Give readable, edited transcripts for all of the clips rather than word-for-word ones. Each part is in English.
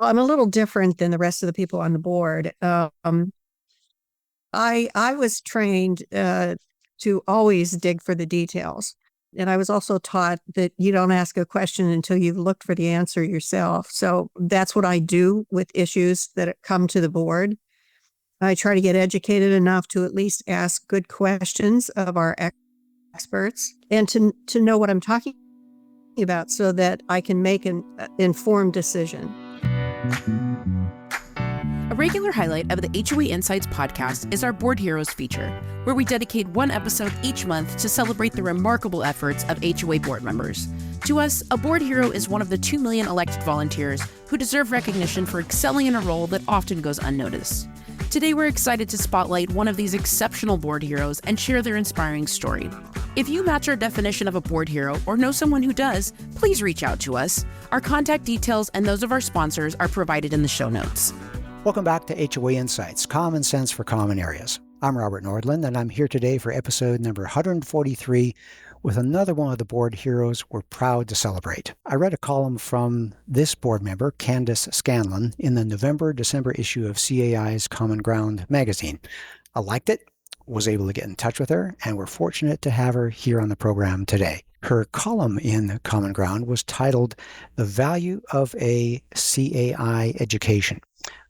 I'm a little different than the rest of the people on the board. I was trained to always dig for the details. And I was also taught that you don't ask a question until you've looked for the answer yourself. So that's what I do with issues that come to the board. I try to get educated enough to at least ask good questions of our experts and to know what I'm talking about so that I can make an informed decision. A regular highlight of the HOA Insights podcast is our Board Heroes feature, where we dedicate one episode each month to celebrate the remarkable efforts of HOA board members. To us, a board hero is one of the 2 million elected volunteers who deserve recognition for excelling in a role that often goes unnoticed. Today, we're excited to spotlight one of these exceptional board heroes and share their inspiring story. If you match our definition of a board hero or know someone who does, please reach out to us. Our contact details and those of our sponsors are provided in the show notes. Welcome back to HOA Insights, Common Sense for Common Areas. I'm Robert Nordlund, and I'm here today for episode number 143 with another one of the board heroes we're proud to celebrate. I read a column from this board member, Candice Scanlon, in the November-December issue of CAI's Common Ground magazine. I liked it, was able to get in touch with her, and we're fortunate to have her here on the program today. Her column in Common Ground was titled The Value of a CAI Education.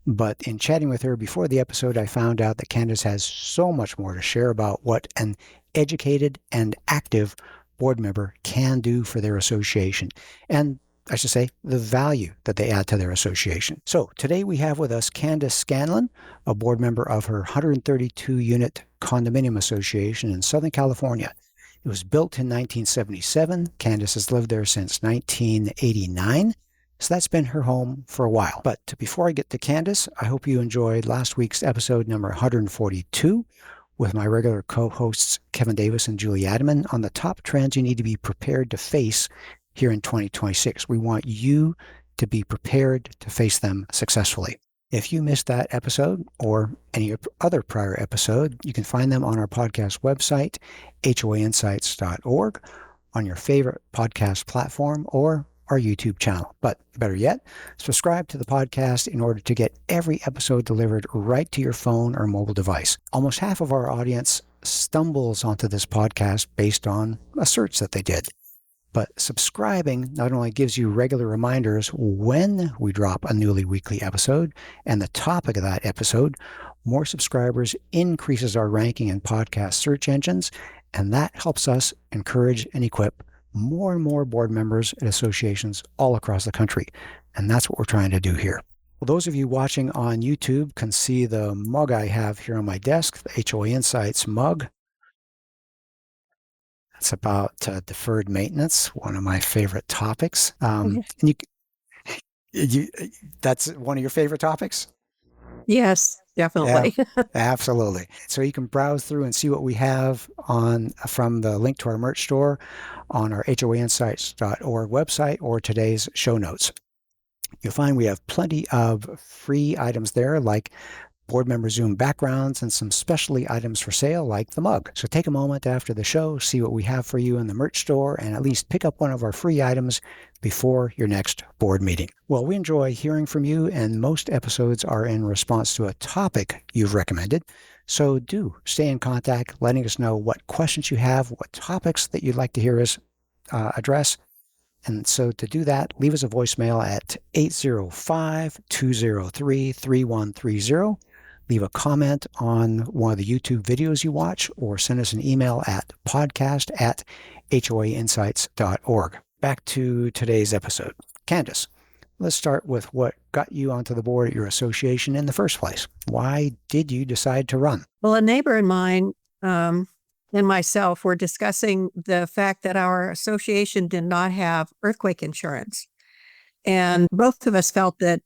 But in chatting with her before the episode, I found out that Candice has so much more to share about what an educated and active board member can do for their association. And I should say, the value that they add to their association. So today we have with us Candice Scanlon, a board member of her 132-unit condominium association in Southern California. It was built in 1977. Candice has lived there since 1989. So that's been her home for a while. But before I get to Candice, I hope you enjoyed last week's episode number 142 with my regular co-hosts Kevin Davis and Julie Adamman on the top trends you need to be prepared to face here in 2026. We want you to be prepared to face them successfully. If you missed that episode or any other prior episode, you can find them on our podcast website, hoainsights.org, on your favorite podcast platform, or our YouTube channel. But better yet, subscribe to the podcast in order to get every episode delivered right to your phone or mobile device. Almost half of our audience stumbles onto this podcast based on a search that they did. But subscribing not only gives you regular reminders when we drop a newly weekly episode and the topic of that episode, more subscribers increases our ranking in podcast search engines, and that helps us encourage and equip more and more board members at associations all across the country. And that's what we're trying to do here. Well, those of you watching on YouTube can see the mug I have here on my desk, the HOA Insights mug. It's about deferred maintenance, one of my favorite topics. And that's one of your favorite topics? Yes, definitely. Yeah, absolutely. So you can browse through and see what we have from the link to our merch store on our HOAinsights.org website or today's show notes. You'll find we have plenty of free items there, like board member Zoom backgrounds and some specialty items for sale like the mug. So take a moment after the show, see what we have for you in the merch store, and at least pick up one of our free items before your next board meeting. Well, we enjoy hearing from you, and most episodes are in response to a topic you've recommended. So do stay in contact, letting us know what questions you have, what topics that you'd like to hear us address. And so to do that, leave us a voicemail at 805-203-3130. Leave a comment on one of the YouTube videos you watch, or send us an email at podcast@hoainsights.org. Back to today's episode. Candice, let's start with what got you onto the board at your association in the first place. Why did you decide to run? Well, a neighbor of mine and myself were discussing the fact that our association did not have earthquake insurance. And both of us felt that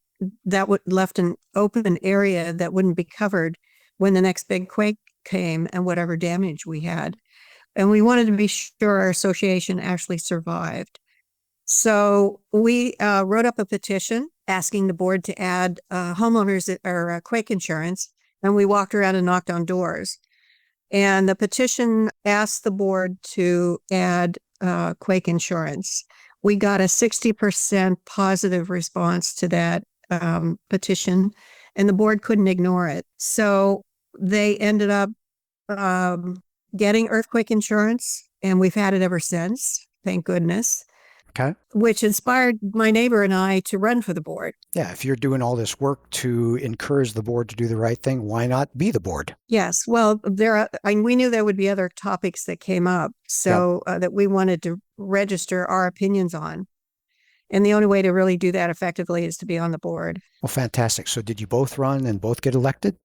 would left an open area that wouldn't be covered when the next big quake came and whatever damage we had. And we wanted to be sure our association actually survived. So we wrote up a petition asking the board to add homeowners or quake insurance, and we walked around and knocked on doors. And the petition asked the board to add quake insurance. We got a 60% positive response to that petition, and the board couldn't ignore it. So they ended up getting earthquake insurance, and we've had it ever since, thank goodness. Okay. Which inspired my neighbor and I to run for the board. Yeah, if you're doing all this work to encourage the board to do the right thing, why not be the board? Yes. Well, we knew there would be other topics that came up, so that we wanted to register our opinions on. And the only way to really do that effectively is to be on the board. Well, fantastic. So did you both run and both get elected?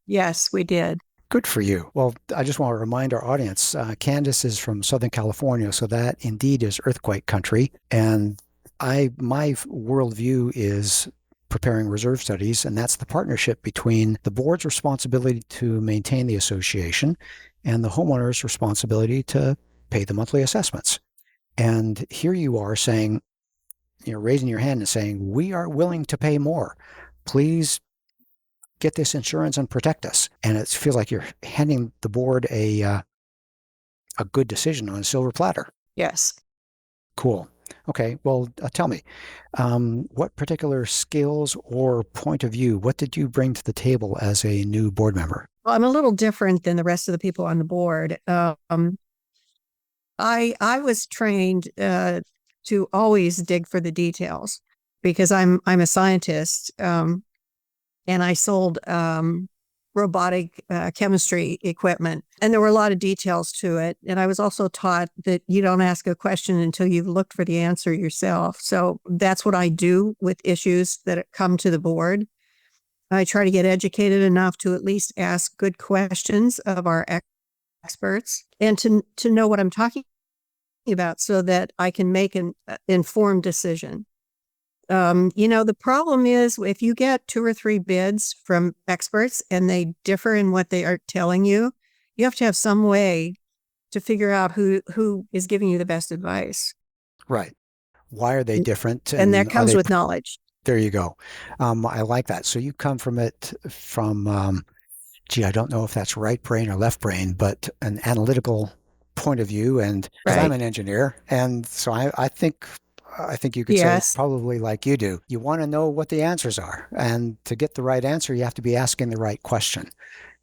Yes, we did. Good for you. Well, I just want to remind our audience, Candice is from Southern California, so that indeed is earthquake country. And my worldview is preparing reserve studies, and that's the partnership between the board's responsibility to maintain the association and the homeowner's responsibility to pay the monthly assessments. And here you are saying, raising your hand and saying, we are willing to pay more. Please get this insurance and protect us. And it feels like you're handing the board a good decision on a silver platter. Yes. Cool. Okay. Well, tell me, what particular skills or point of view, what did you bring to the table as a new board member? Well, I'm a little different than the rest of the people on the board. I was trained to always dig for the details because I'm a scientist. And I sold robotic chemistry equipment. And there were a lot of details to it. And I was also taught that you don't ask a question until you've looked for the answer yourself. So that's what I do with issues that come to the board. I try to get educated enough to at least ask good questions of our experts and to know what I'm talking about so that I can make an informed decision. The problem is if you get 2 or 3 bids from experts and they differ in what they are telling you, you have to have some way to figure out who is giving you the best advice. Right. Why are they different? And that comes with knowledge. There you go. I like that. So you come from it from, I don't know if that's right brain or left brain, but an analytical point of view. And right. I'm an engineer. And so I think you could say probably like you do. You want to know what the answers are. And to get the right answer, you have to be asking the right question.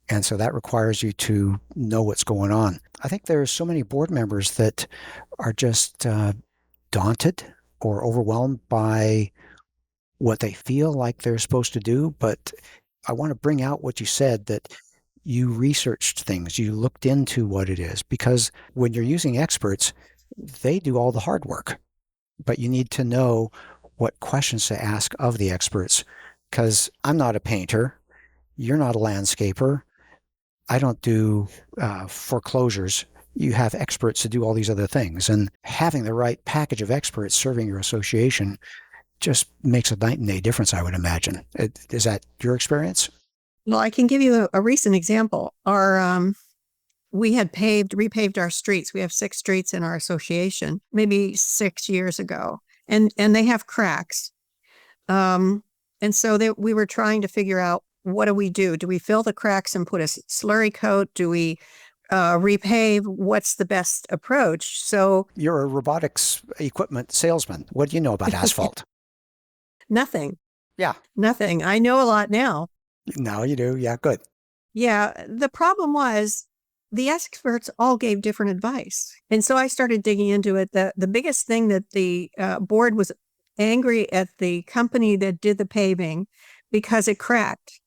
And so that requires you to know what's going on. I think there are so many board members that are just daunted or overwhelmed by what they feel like they're supposed to do. But I want to bring out what you said, that you researched things, you looked into what it is, because when you're using experts, they do all the hard work. But you need to know what questions to ask of the experts, because I'm not a painter. You're not a landscaper. I don't do foreclosures. You have experts to do all these other things. And having the right package of experts serving your association just makes a night and day difference, I would imagine. Is that your experience? Well, I can give you a recent example. We had repaved our streets. We have 6 streets in our association, maybe 6 years ago, and they have cracks. And so we were trying to figure out, what do we do? Do we fill the cracks and put a slurry coat? Do we repave? What's the best approach? So you're a robotics equipment salesman. What do you know about asphalt? Nothing. Yeah. Nothing. I know a lot now. Now you do. Yeah, good. Yeah. The problem was, the experts all gave different advice. And so I started digging into it. The biggest thing that the board was angry at the company that did the paving because it cracked.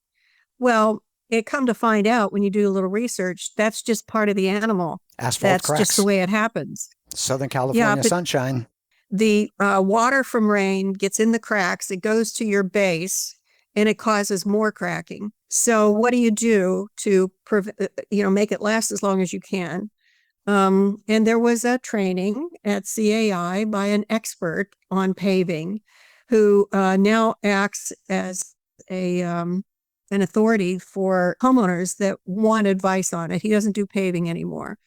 Well, it come to find out when you do a little research, that's just part of the animal. Asphalt that's cracks. Just the way it happens. Southern California sunshine. The water from rain gets in the cracks. It goes to your base and it causes more cracking. So what do you do to make it last as long as you can? And there was a training at CAI by an expert on paving who now acts as an authority for homeowners that want advice on it. He doesn't do paving anymore.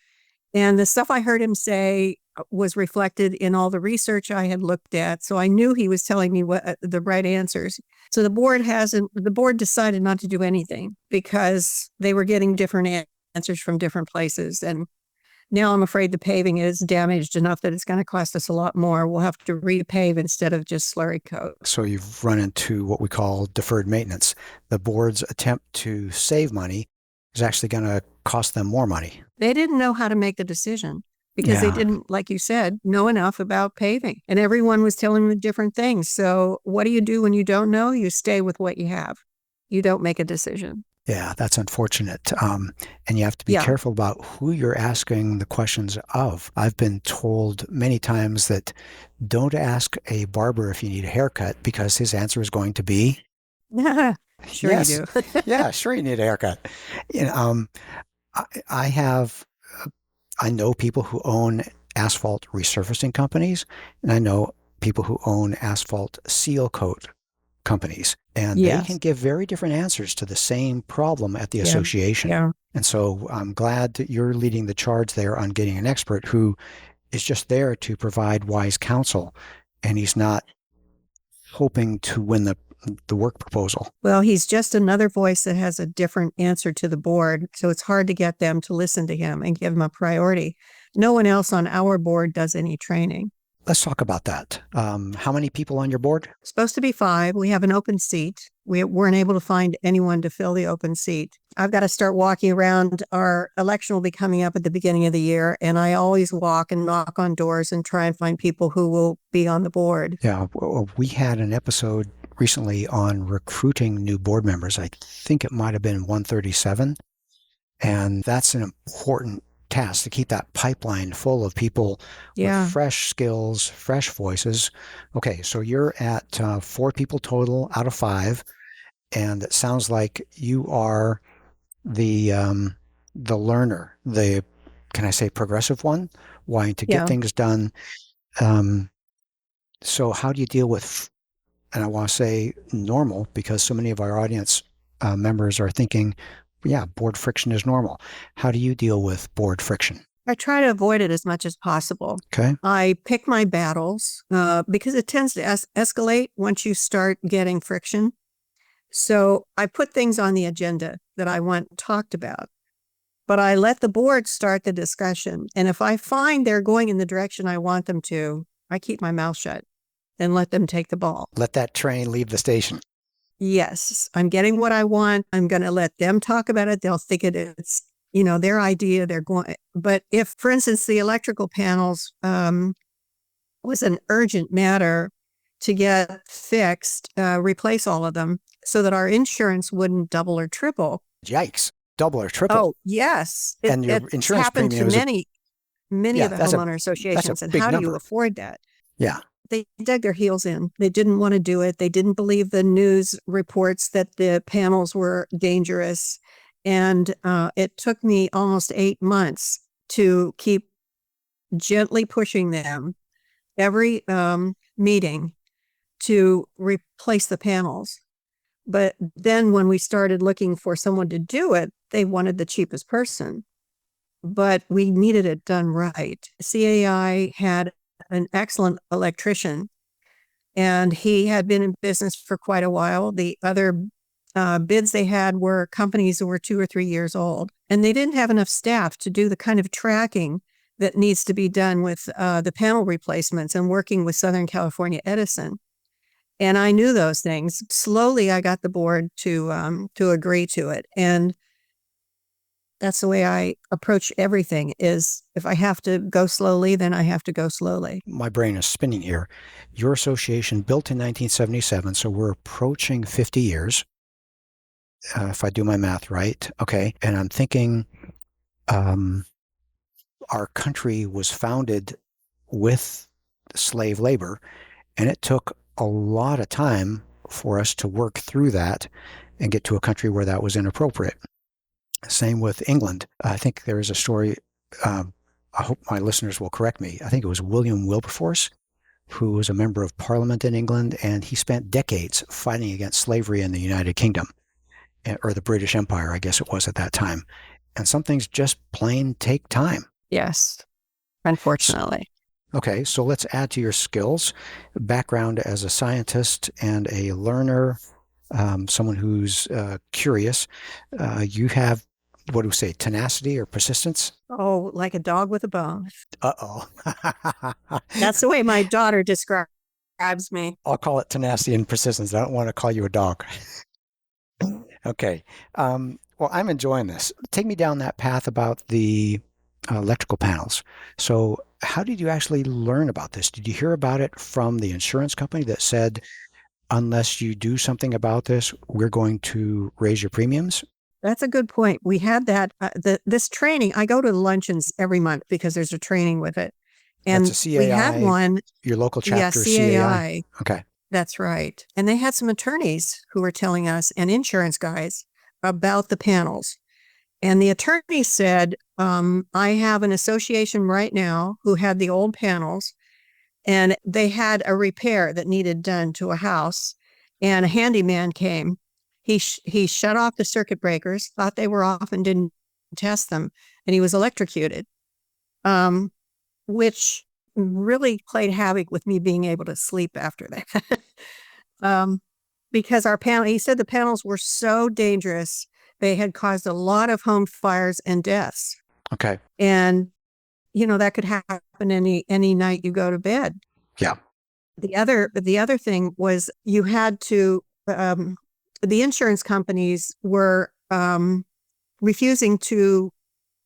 And the stuff I heard him say was reflected in all the research I had looked at. So I knew he was telling me what the right answers. So the board decided not to do anything because they were getting different answers from different places. And Now I'm afraid the paving is damaged enough that it's going to cost us a lot more. We'll have to repave instead of just slurry coat. So you've run into what we call deferred maintenance. The board's attempt to save money is actually going to cost them more money. They didn't know how to make the decision because they didn't, like you said, know enough about paving. And everyone was telling them different things. So what do you do when you don't know? You stay with what you have. You don't make a decision. Yeah, that's unfortunate. And you have to be careful about who you're asking the questions of. I've been told many times that don't ask a barber if you need a haircut because his answer is going to be, Sure yes. You do. Yeah, sure you need a haircut. I know people who own asphalt resurfacing companies, and I know people who own asphalt seal coat companies, and they can give very different answers to the same problem at the association. Yeah. And so I'm glad that you're leading the charge there on getting an expert who is just there to provide wise counsel, and he's not hoping to win the work proposal. Well, he's just another voice that has a different answer to the board, so it's hard to get them to listen to him and give him a priority. No one else on our board does any training. Let's talk about that. How many people on your board? Supposed to be 5. We have an open seat. We weren't able to find anyone to fill the open seat. I've got to start walking around. Our election will be coming up at the beginning of the year, and I always walk and knock on doors and try and find people who will be on the board. Yeah, we had an episode recently on recruiting new board members. I think it might have been 137. And that's an important task, to keep that pipeline full of people with fresh skills, fresh voices. Okay, so you're at 4 people total out of 5, and it sounds like you are the learner, can I say progressive one, wanting to get things done. So how do you deal with, and I want to say normal, because so many of our audience members are thinking, board friction is normal. How do you deal with board friction? I try to avoid it as much as possible. Okay. I pick my battles because it tends to escalate once you start getting friction. So I put things on the agenda that I want talked about, but I let the board start the discussion. And if I find they're going in the direction I want them to, I keep my mouth shut and let them take the ball. Let that train leave the station. Yes, I'm getting what I want. I'm going to let them talk about it. They'll think it's, their idea. They're going. But if, for instance, the electrical panels was an urgent matter to get fixed, replace all of them so that our insurance wouldn't double or triple. Yikes. Double or triple. Oh, yes. And your insurance happened to premium many of the homeowner associations. And how do you afford that? Yeah. They dug their heels in. They didn't want to do it. They didn't believe the news reports that the panels were dangerous. And it took me almost 8 months to keep gently pushing them every meeting to replace the panels. But then when we started looking for someone to do it, they wanted the cheapest person. But we needed it done right. CAI had an excellent electrician, and he had been in business for quite a while. The other bids they had were companies that were 2 or 3 years old, and they didn't have enough staff to do the kind of tracking that needs to be done with the panel replacements and working with Southern California Edison. And I knew those things. Slowly, I got the board to agree to it. And that's the way I approach everything, is if I have to go slowly, then I have to go slowly. My brain is spinning here. Your association built in 1977, so we're approaching 50 years, if I do my math right. Okay. And I'm thinking our country was founded with slave labor, and it took a lot of time for us to work through that and get to a country where that was inappropriate. Same with England. I think there is a story, I hope my listeners will correct me. I think it was William Wilberforce, who was a member of Parliament in England, and he spent decades fighting against slavery in the United Kingdom, or the British Empire, I guess it was at that time. And some things just plain take time. Yes, unfortunately. Okay, so let's add to your skills, background as a scientist and a learner, someone who's curious. You have what do we say, tenacity or persistence? Oh, like a dog with a bone. Uh-oh. That's the way my daughter describes me. I'll call it tenacity and persistence. I don't want to call you a dog. Okay. Well, I'm enjoying this. Take me down that path about the electrical panels. So how did you actually learn about this? Did you hear about it from the insurance company that said, unless you do something about this, we're going to raise your premiums? That's a good point. We had that, this training. I go to luncheons every month because there's a training with it. And That's a CAI, we had one. your local Yeah, chapter CAI. Okay. That's right. And they had some attorneys who were telling us, and insurance guys, about the panels. And the attorney said, I have an association right now who had the old panels, and they had a repair that needed done to a house, and a handyman came. He shut off the circuit breakers, thought they were off, and didn't test them, and he was electrocuted, which really played havoc with me being able to sleep after that. Because he said the panels were so dangerous, they had caused a lot of home fires and deaths. Okay. And, that could happen any night you go to bed. Yeah. The other thing was you had to, the insurance companies were refusing to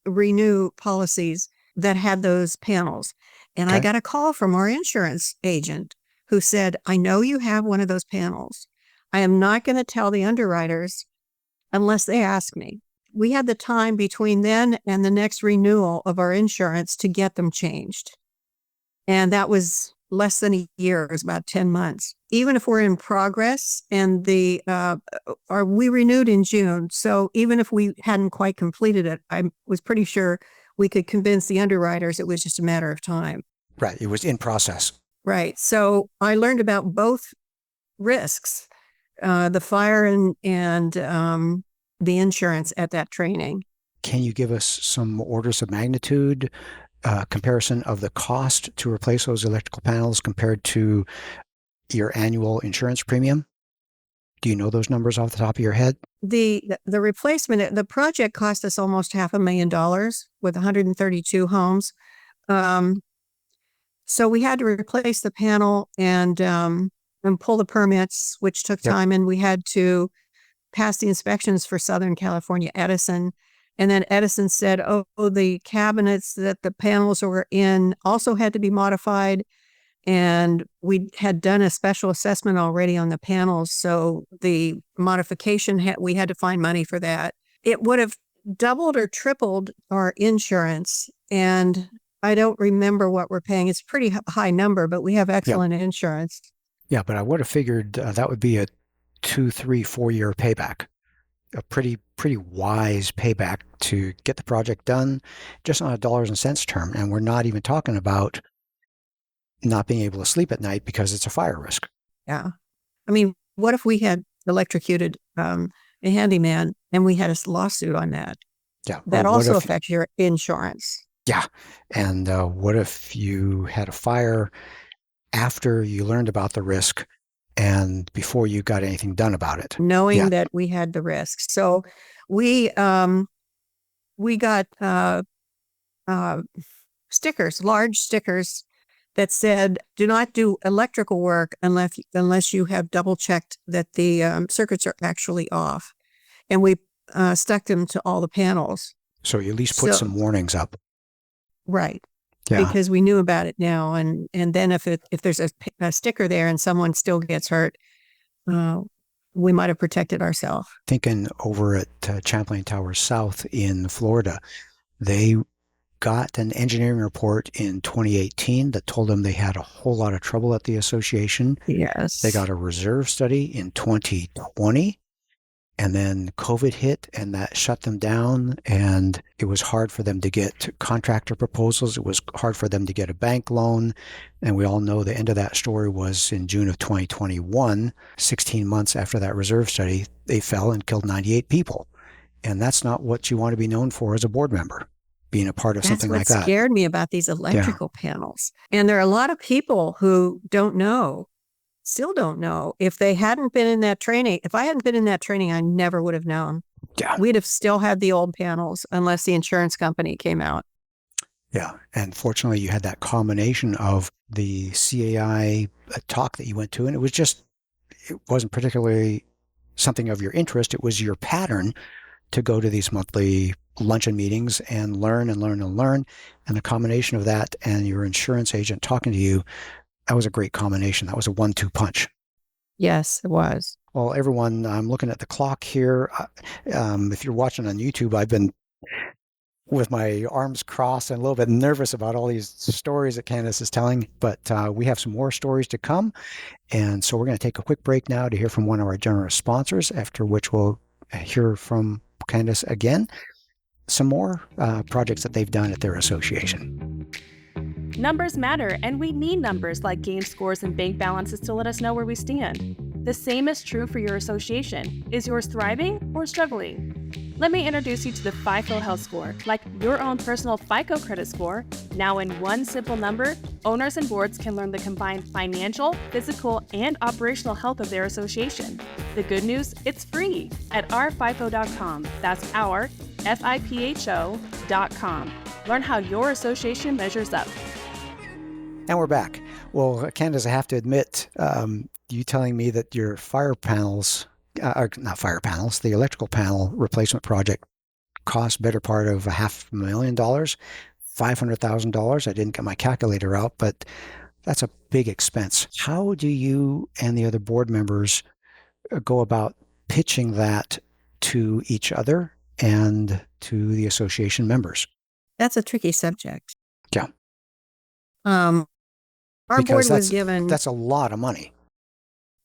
renew policies that had those panels. And Okay. I got a call from our insurance agent who said, I know you have one of those panels. I am not going to tell the underwriters unless they ask me. We had the time between then and the next renewal of our insurance to get them changed. And that was less than a year. It was about 10 months. Even if we're in progress and we renewed in June. So even if we hadn't quite completed it, I was pretty sure we could convince the underwriters it was just a matter of time. Right. It was in process. Right. So I learned about both risks, the fire and the insurance at that training. Can you give us some orders of magnitude, comparison of the cost to replace those electrical panels compared to your annual insurance premium? Do you know those numbers off the top of your head? The replacement, the project cost us almost $500,000 with 132 homes. So we had to replace the panel and pull the permits, which took time. And we had to pass the inspections for Southern California Edison. And then Edison said, the cabinets that the panels were in also had to be modified. And we had done a special assessment already on the panels. So the modification, we had to find money for that. It would have doubled or tripled our insurance. And I don't remember what we're paying. It's a pretty high number, but we have excellent insurance. Yeah, but I would have figured that would be a 2, 3, 4 year payback. A pretty wise payback to get the project done just on a dollars and cents term. And we're not even talking about not being able to sleep at night because it's a fire risk. Yeah. I mean, what if we had electrocuted a handyman and we had a lawsuit on that? Yeah. That also affects your insurance. Yeah. And what if you had a fire after you learned about the risk and before you got anything done about it? Knowing that we had the risk. So we got stickers, large stickers that said, do not do electrical work unless you have double checked that the circuits are actually off. And we stuck them to all the panels. So you at least put some warnings up. Right. Yeah. Because we knew about it now. And then if there's a sticker there and someone still gets hurt, we might have protected ourselves. Thinking over at Champlain Towers South in Florida, they got an engineering report in 2018 that told them they had a whole lot of trouble at the association. Yes. They got a reserve study in 2020, and then COVID hit and that shut them down, and it was hard for them to get contractor proposals. It was hard for them to get a bank loan, and we all know the end of that story was in June of 2021, 16 months after that reserve study, they fell and killed 98 people. And that's not what you want to be known for as a board member, being a part of something like that. That's what scared me about these electrical panels. And there are a lot of people who still don't know. If they hadn't been in that training, if I hadn't been in that training, I never would have known. Yeah. we'd have still had the old panels unless the insurance company came out. Yeah. And fortunately, you had that combination of the CAI talk that you went to, and it wasn't particularly something of your interest. It was your pattern to go to these monthly luncheon meetings and learn and learn and learn. And the combination of that and your insurance agent talking to you, that was a great combination. That was a 1-2 punch. Yes, it was. Well, everyone, I'm looking at the clock here. If you're watching on YouTube, I've been with my arms crossed and a little bit nervous about all these stories that Candice is telling, but we have some more stories to come. And so we're going to take a quick break now to hear from one of our generous sponsors, after which we'll hear from Candice again, some more projects that they've done at their association. Numbers matter, and we need numbers like game scores and bank balances to let us know where we stand. The same is true for your association. Is yours thriving or struggling? Let me introduce you to the FiPhO Health Score, like your own personal FiPhO Credit Score. Now in one simple number, owners and boards can learn the combined financial, physical, and operational health of their association. The good news, it's free at ourfipho.com. That's our, FIPHO.com. Learn how your association measures up. And we're back. Well, Candice, I have to admit, you telling me that your fire panels, not fire panels, the electrical panel replacement project cost better part of $500,000, $500,000. I didn't get my calculator out, but that's a big expense. How do you and the other board members go about pitching that to each other and to the association members? That's a tricky subject. Yeah. Our Because board was given... That's a lot of money.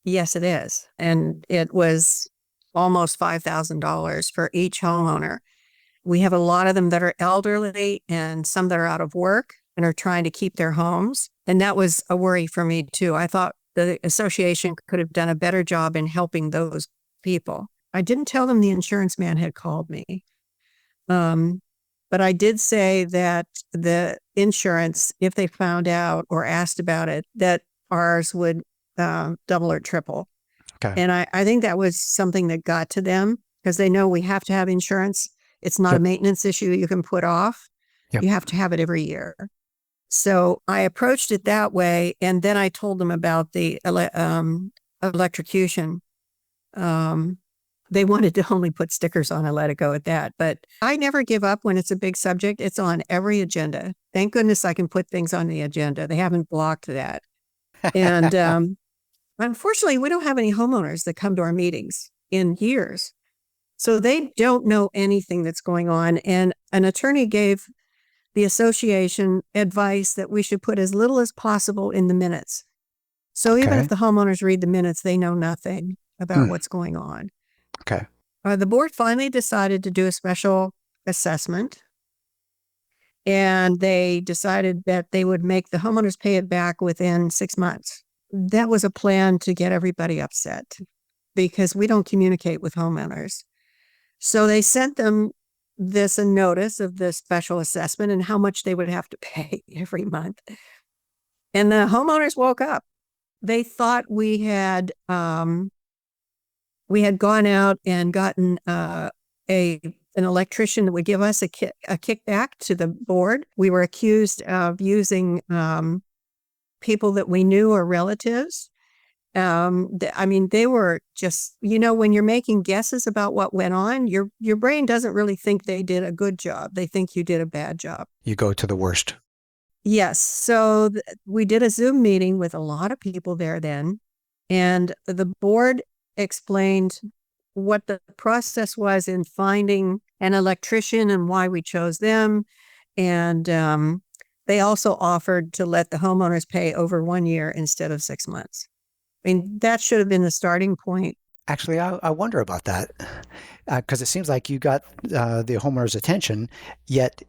Yes, it is. And it was almost $5,000 for each homeowner. We have a lot of them that are elderly and some that are out of work and are trying to keep their homes. And that was a worry for me too. I thought the association could have done a better job in helping those people. I didn't tell them the insurance man had called me. But I did say that the insurance, if they found out or asked about it, that ours would double or triple. Okay. And I think that was something that got to them because they know we have to have insurance. It's not a maintenance issue you can put off. Yep. You have to have it every year. So I approached it that way. And then I told them about the electrocution. They wanted to only put stickers on. I let it go at that. But I never give up when it's a big subject. It's on every agenda. Thank goodness I can put things on the agenda. They haven't blocked that. And unfortunately, we don't have any homeowners that come to our meetings in years. So they don't know anything that's going on. And an attorney gave the association advice that we should put as little as possible in the minutes. So even if the homeowners read the minutes, they know nothing about what's going on. Okay. The board finally decided to do a special assessment. And they decided that they would make the homeowners pay it back within 6 months. That was a plan to get everybody upset because we don't communicate with homeowners. So they sent them a notice of the special assessment and how much they would have to pay every month. And the homeowners woke up. They thought we had gone out and gotten an electrician that would give us a kickback to the board. We were accused of using people that we knew or relatives. They were just, when you're making guesses about what went on, your brain doesn't really think they did a good job. They think you did a bad job. You go to the worst. Yes. So we did a Zoom meeting with a lot of people there then, and the board explained what the process was in finding an electrician and why we chose them. And they also offered to let the homeowners pay over 1 year instead of 6 months. I mean, that should have been the starting point. Actually, I wonder about that because it seems like you got the homeowner's attention, yet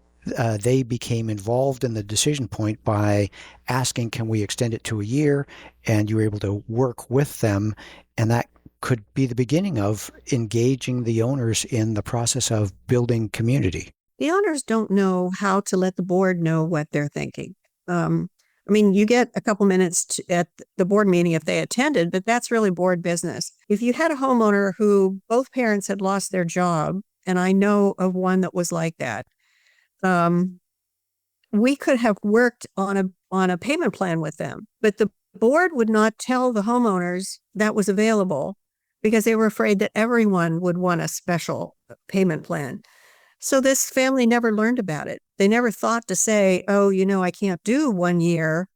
they became involved in the decision point by asking, can we extend it to a year? And you were able to work with them. And that could be the beginning of engaging the owners in the process of building community. The owners don't know how to let the board know what they're thinking. You get a couple minutes at the board meeting if they attended, but that's really board business. If you had a homeowner who both parents had lost their job and I know of one that was like that. We could have worked on a payment plan with them, but the board would not tell the homeowners that was available because they were afraid that everyone would want a special payment plan. So this family never learned about it. They never thought to say, oh, I can't do 1 year.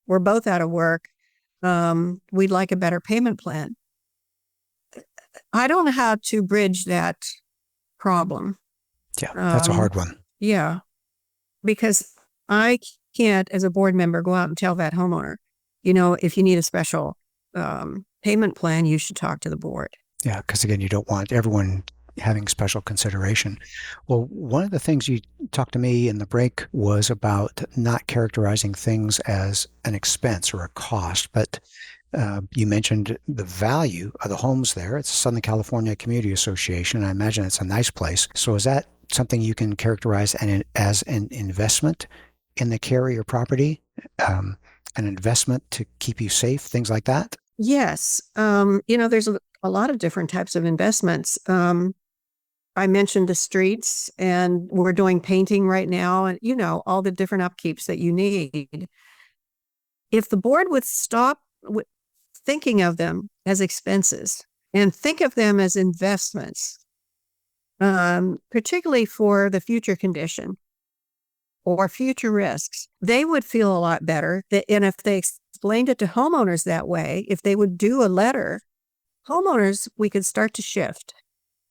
We're both out of work. We'd like a better payment plan. I don't know how to bridge that problem. Yeah, that's a hard one. Yeah, because I can't, as a board member, go out and tell that homeowner, if you need a special payment plan, you should talk to the board. Yeah, because again, you don't want everyone having special consideration. Well, one of the things you talked to me in the break was about not characterizing things as an expense or a cost, but you mentioned the value of the homes there. It's Southern California Community Association. I imagine it's a nice place. So is that something you can characterize as an investment in the carrier property, an investment to keep you safe, things like that? Yes. There's a lot of different types of investments. I mentioned the streets, and we're doing painting right now, and all the different upkeeps that you need. If the board would stop thinking of them as expenses and think of them as investments, particularly for the future condition or future risks, they would feel a lot better. And if they explained it to homeowners that way, if they would do a letter, homeowners, we could start to shift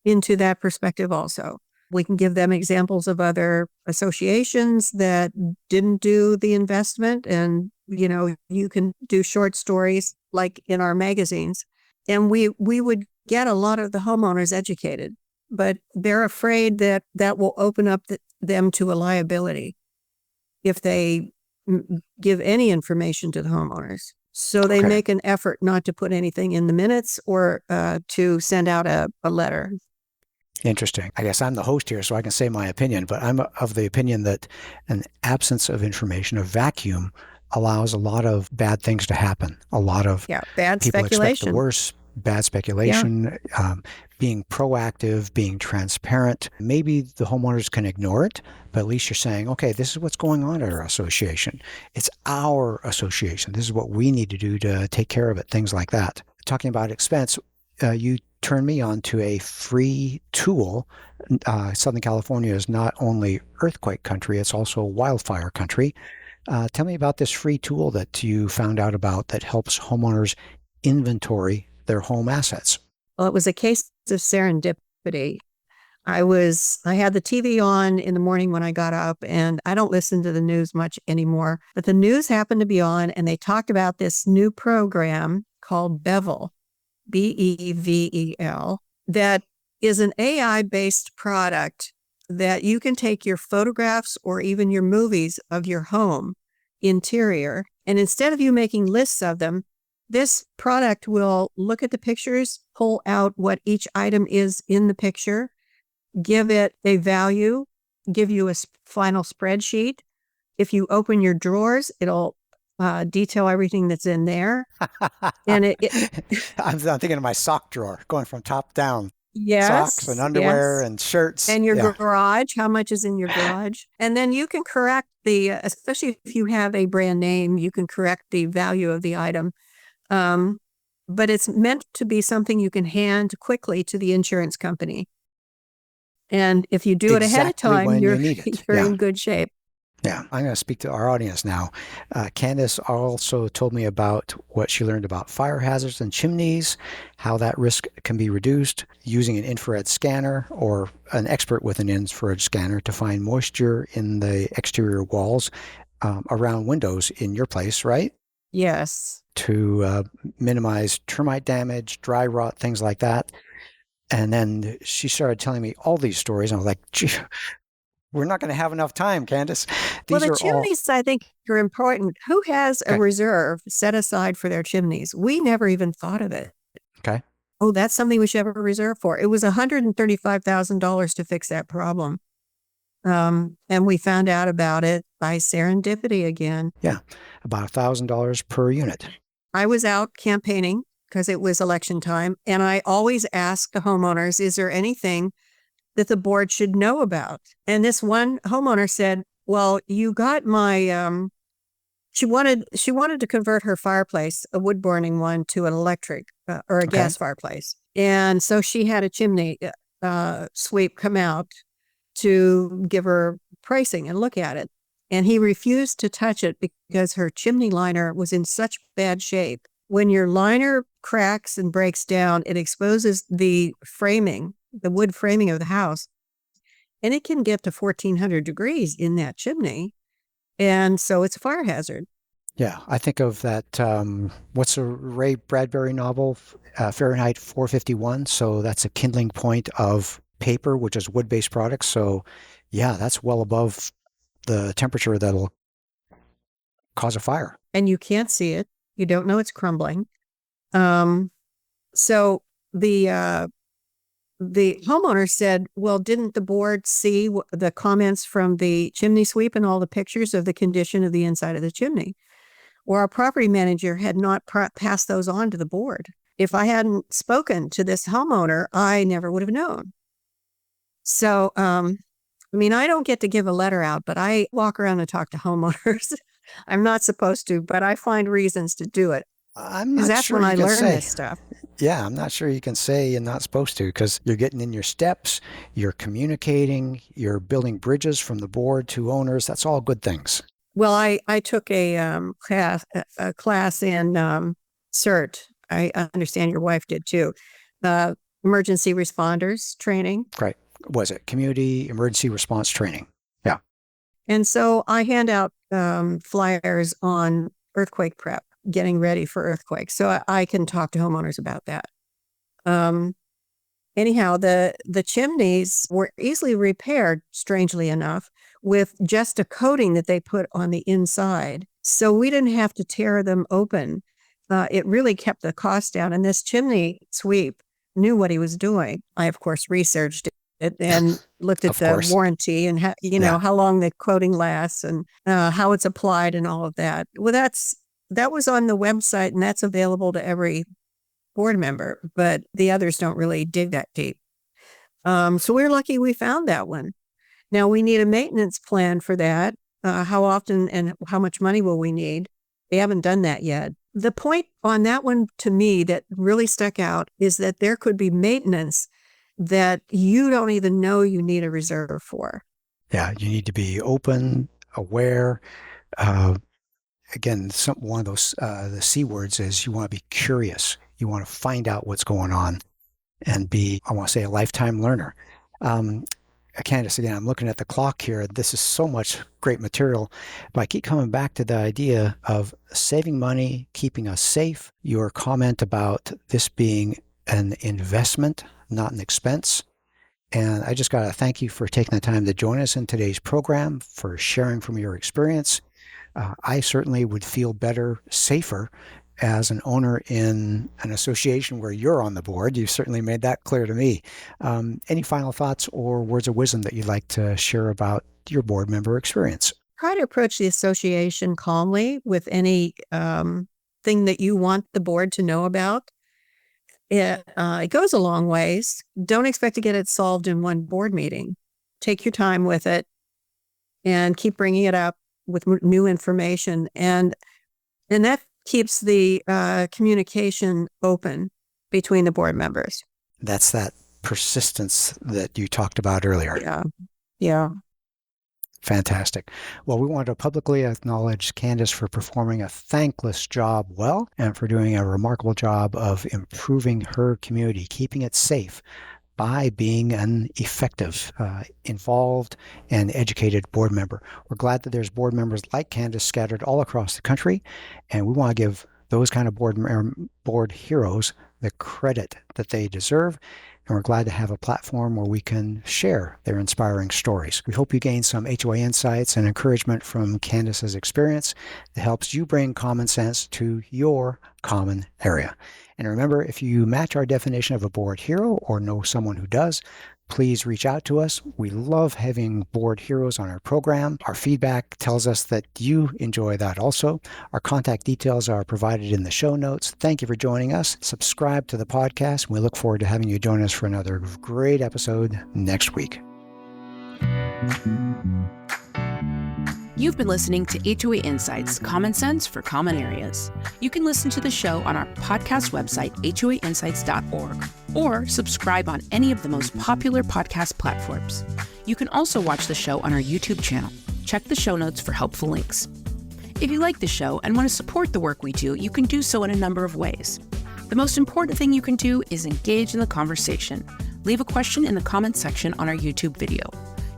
into that perspective also. We can give them examples of other associations that didn't do the investment. And, you can do short stories like in our magazines. And we would get a lot of the homeowners educated, but they're afraid that will open up them to a liability if they give any information to the homeowners. So they make an effort not to put anything in the minutes or to send out a letter. Interesting. I guess I'm the host here, so I can say my opinion, but I'm of the opinion that an absence of information, a vacuum, allows a lot of bad things to happen. A lot of bad people speculation. Expect the worst, bad speculation, being proactive, being transparent. Maybe the homeowners can ignore it, but at least you're saying, okay, this is what's going on at our association. It's our association. This is what we need to do to take care of it, things like that. Talking about expense, you turned me on to a free tool. Southern California is not only earthquake country, it's also wildfire country. Tell me about this free tool that you found out about that helps homeowners inventory their home assets. Well, it was a case of serendipity. I had the TV on in the morning when I got up, and I don't listen to the news much anymore, but the news happened to be on, and they talked about this new program called Bevel, Bevel, that is an AI-based product that you can take your photographs or even your movies of your home interior, and instead of you making lists of them, this product will look at the pictures, pull out what each item is in the picture, give it a value, give you a final spreadsheet. If you open your drawers, it'll detail everything that's in there. And I'm thinking of my sock drawer, going from top down. Yes. Socks and underwear and shirts. And your garage, how much is in your garage? And then you can correct especially if you have a brand name, you can correct the value of the item. But it's meant to be something you can hand quickly to the insurance company. And if you do it ahead of time, you're in good shape. Yeah, I'm going to speak to our audience now. Candice also told me about what she learned about fire hazards and chimneys, how that risk can be reduced using an infrared scanner or an expert with an infrared scanner to find moisture in the exterior walls around windows in your place, right? Yes. To minimize termite damage, dry rot, things like that. And then she started telling me all these stories, and I was like, gee, we're not going to have enough time, Candice. The chimneys, I think, are important. Who has a reserve set aside for their chimneys? We never even thought of it. Okay. Oh, that's something we should have a reserve for. It was $135,000 to fix that problem. And we found out about it by serendipity again. Yeah, about $1,000 per unit. I was out campaigning because it was election time, and I always ask the homeowners, is there anything that the board should know about. And this one homeowner said, well, you got my, she wanted to convert her fireplace, a wood burning one, to an electric or a gas fireplace. And so she had a chimney sweep come out to give her pricing and look at it. And he refused to touch it because her chimney liner was in such bad shape. When your liner cracks and breaks down, it exposes the framing, the wood framing of the house, and it can get to 1,400 degrees in that chimney. And so it's a fire hazard. Yeah, I think of that, what's a Ray Bradbury novel, Fahrenheit 451. So that's a kindling point of paper, which is wood-based products. So yeah, that's well above the temperature that'll cause a fire. And you can't see it. You don't know it's crumbling. So the homeowner said, well, didn't the board see the comments from the chimney sweep and all the pictures of the condition of the inside of the chimney? Or our property manager had not passed those on to the board. If I hadn't spoken to this homeowner, I never would have known. So, I mean, I don't get to give a letter out, but I walk around and talk to homeowners. I'm not supposed to, but I find reasons to do it. I'm not that's sure when I you can learn say. this stuff. Yeah, I'm not sure you can say you're not supposed to, because you're getting in your steps, you're communicating, you're building bridges from the board to owners. That's all good things. Well, I took a class in CERT. I understand your wife did too. Emergency responders training. Right. Was it community emergency response training? Yeah. And so I hand out flyers on earthquake prep, getting ready for earthquakes. So I can talk to homeowners about that. Anyhow, the chimneys were easily repaired, strangely enough, with just a coating that they put on the inside. So we didn't have to tear them open. It really kept the cost down. And this chimney sweep knew what he was doing. I, of course, researched it and looked at the warranty and how long the coating lasts and how it's applied and all of that. Well, that was on the website, and that's available to every board member, but the others don't really dig that deep. So we're lucky we found that one. Now we need a maintenance plan for that. How often and how much money will we need? We haven't done that yet. The point on that one to me that really stuck out is that there could be maintenance that you don't even know you need a reserve for. Yeah, you need to be open, aware. Again, one of those the C words is you want to be curious. You want to find out what's going on and be, I want to say, a lifetime learner. Candice, again, I'm looking at the clock here. This is so much great material, but I keep coming back to the idea of saving money, keeping us safe. Your comment about this being an investment, not an expense. And I just got to thank you for taking the time to join us in today's program, for sharing from your experience. I certainly would feel better, safer as an owner in an association where you're on the board. You certainly made that clear to me. Any final thoughts or words of wisdom that you'd like to share about your board member experience? Try to approach the association calmly with any thing that you want the board to know about. It goes a long ways. Don't expect to get it solved in one board meeting. Take your time with it and keep bringing it up with new information. And that keeps the communication open between the board members. That's that persistence that you talked about earlier. Yeah. Fantastic. Well, we want to publicly acknowledge Candice for performing a thankless job well and for doing a remarkable job of improving her community, keeping it safe by being an effective, involved, and educated board member. We're glad that there's board members like Candice scattered all across the country, and we want to give those kind of board heroes the credit that they deserve. And we're glad to have a platform where we can share their inspiring stories. We hope you gain some HOA insights and encouragement from Candice's experience that helps you bring common sense to your common area. And remember, if you match our definition of a board hero or know someone who does, please reach out to us. We love having board heroes on our program. Our feedback tells us that you enjoy that also. Our contact details are provided in the show notes. Thank you for joining us. Subscribe to the podcast. We look forward to having you join us for another great episode next week. You've been listening to HOA Insights, Common Sense for Common Areas. You can listen to the show on our podcast website, hoainsights.org, or subscribe on any of the most popular podcast platforms. You can also watch the show on our YouTube channel. Check the show notes for helpful links. If you like the show and want to support the work we do, you can do so in a number of ways. The most important thing you can do is engage in the conversation. Leave a question in the comments section on our YouTube video.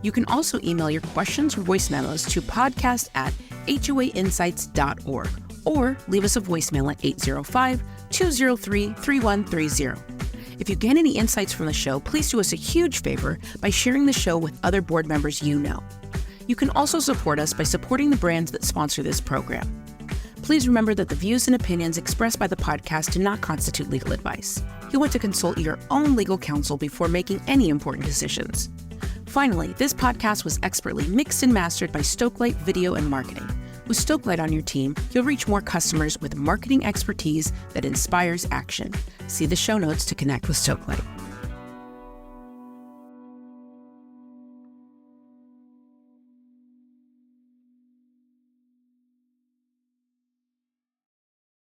You can also email your questions or voice memos to podcast@hoainsights.org or leave us a voicemail at 805-203-3130. If you gain any insights from the show, please do us a huge favor by sharing the show with other board members you know. You can also support us by supporting the brands that sponsor this program. Please remember that the views and opinions expressed by the podcast do not constitute legal advice. You'll want to consult your own legal counsel before making any important decisions. Finally, this podcast was expertly mixed and mastered by Stokelight Video and Marketing. With Stokelight on your team, you'll reach more customers with marketing expertise that inspires action. See the show notes to connect with Stokelight.